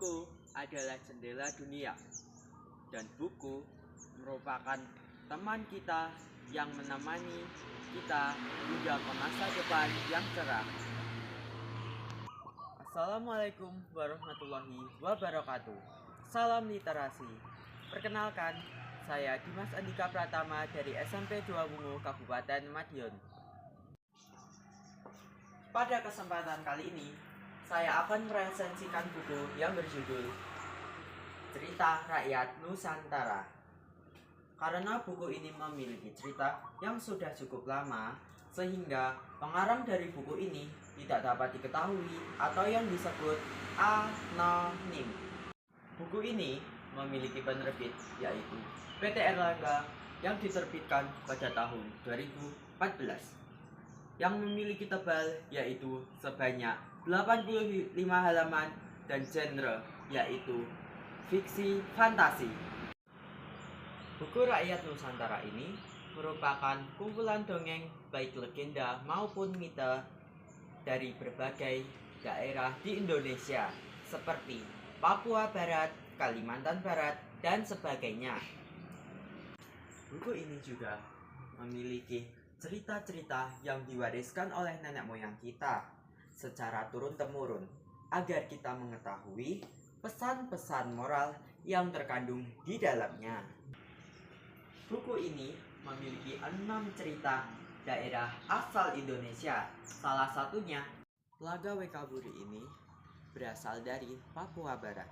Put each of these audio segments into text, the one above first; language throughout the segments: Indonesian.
Buku adalah jendela dunia, dan buku merupakan teman kita yang menemani kita hingga ke masa depan yang cerah. Assalamualaikum warahmatullahi wabarakatuh. Salam literasi. Perkenalkan, saya Dimas Andika Pratama dari SMP 2 Wungu, Kabupaten Madiun. Pada kesempatan kali ini, saya akan meresensikan buku yang berjudul Cerita Rakyat Nusantara. Karena buku ini memiliki cerita yang sudah cukup lama, sehingga pengarang dari buku ini tidak dapat diketahui atau yang disebut anonim. Buku ini memiliki penerbit yaitu PT Erlangga yang diterbitkan pada tahun 2014. Yang memiliki tebal yaitu sebanyak 85 halaman dan genre yaitu fiksi fantasi. Buku Rakyat Nusantara ini merupakan kumpulan dongeng baik legenda maupun mite dari berbagai daerah di Indonesia seperti Papua Barat, Kalimantan Barat, dan sebagainya. Buku ini juga memiliki cerita-cerita yang diwariskan oleh nenek moyang kita secara turun-temurun agar kita mengetahui pesan-pesan moral yang terkandung di dalamnya. Buku ini memiliki 6 cerita daerah asal Indonesia. Salah satunya, Telaga Wekaburi ini berasal dari Papua Barat.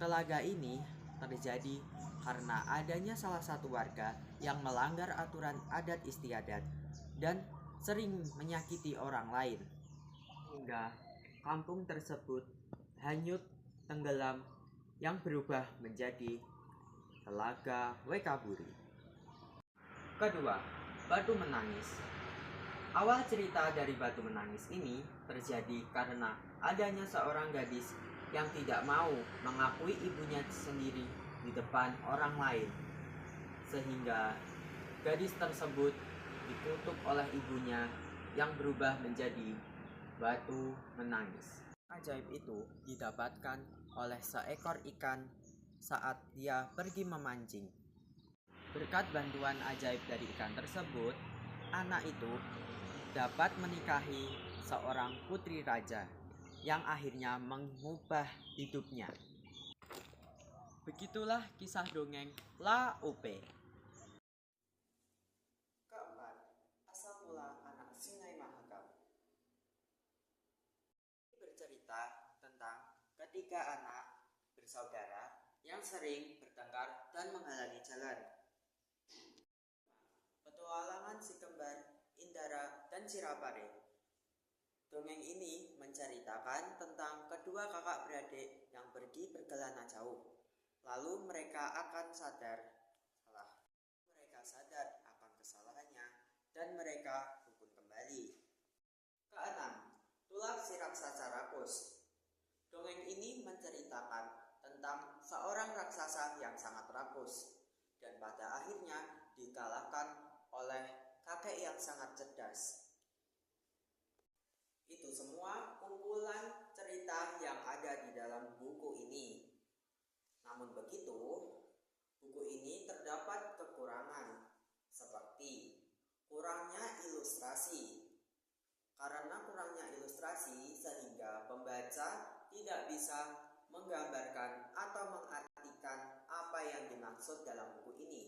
Telaga ini terjadi karena adanya salah satu warga yang melanggar aturan adat istiadat dan sering menyakiti orang lain, hingga kampung tersebut hanyut tenggelam yang berubah menjadi Telaga Wekaburi. Kedua, Batu Menangis. Awal cerita dari Batu Menangis ini terjadi karena adanya seorang gadis yang tidak mau mengakui ibunya sendiri di depan orang lain, sehingga gadis tersebut dikutuk oleh ibunya yang berubah menjadi batu menangis. Ajaib itu didapatkan oleh seekor ikan saat dia pergi memancing. Berkat bantuan ajaib dari ikan tersebut, anak itu dapat menikahi seorang putri raja yang akhirnya mengubah hidupnya. Begitulah kisah dongeng La Upe. Keempat, asal mula anak Singai Mahakam. Bercerita tentang ketiga anak bersaudara yang sering bertengkar dan menghalangi jalan. Petualangan si kembar Indara dan Sirapare. Dongeng ini menceritakan tentang kedua kakak beradik yang pergi berkelana jauh. Lalu mereka akan sadar akan kesalahannya dan mereka rukun kembali. Keenam, Tular si Raksasa Rakus. Dongeng ini menceritakan tentang seorang raksasa yang sangat rakus dan pada akhirnya dikalahkan oleh kakek yang sangat cerdas. Itu semua kumpulan cerita yang ada di dalam buku ini. Namun begitu, buku ini terdapat kekurangan seperti kurangnya ilustrasi. Karena kurangnya ilustrasi sehingga pembaca tidak bisa menggambarkan atau mengartikan apa yang dimaksud dalam buku ini.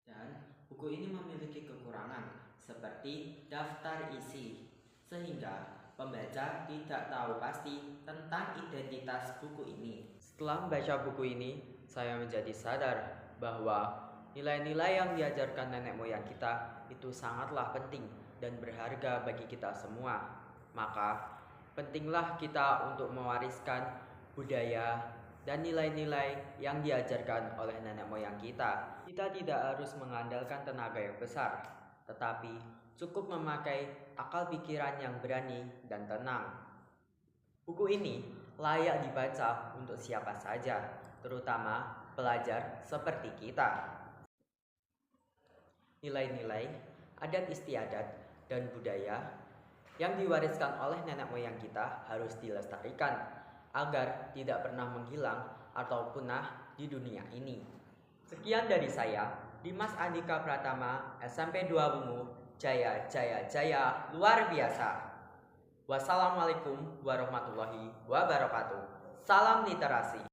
Dan buku ini memiliki kekurangan seperti daftar isi, sehingga pembaca tidak tahu pasti tentang identitas buku ini. Setelah membaca buku ini, saya menjadi sadar bahwa nilai-nilai yang diajarkan nenek moyang kita itu sangatlah penting dan berharga bagi kita semua. Maka, pentinglah kita untuk mewariskan budaya dan nilai-nilai yang diajarkan oleh nenek moyang kita. Kita tidak harus mengandalkan tenaga yang besar, tetapi cukup memakai akal pikiran yang berani dan tenang. Buku ini layak dibaca untuk siapa saja, terutama pelajar seperti kita. Nilai-nilai, adat istiadat, dan budaya yang diwariskan oleh nenek moyang kita harus dilestarikan agar tidak pernah menghilang atau punah di dunia ini. Sekian dari saya, Dimas Andika Pratama, SMP 2 Bungu, Jaya Jaya Jaya, luar biasa. Wassalamualaikum warahmatullahi wabarakatuh. Salam literasi.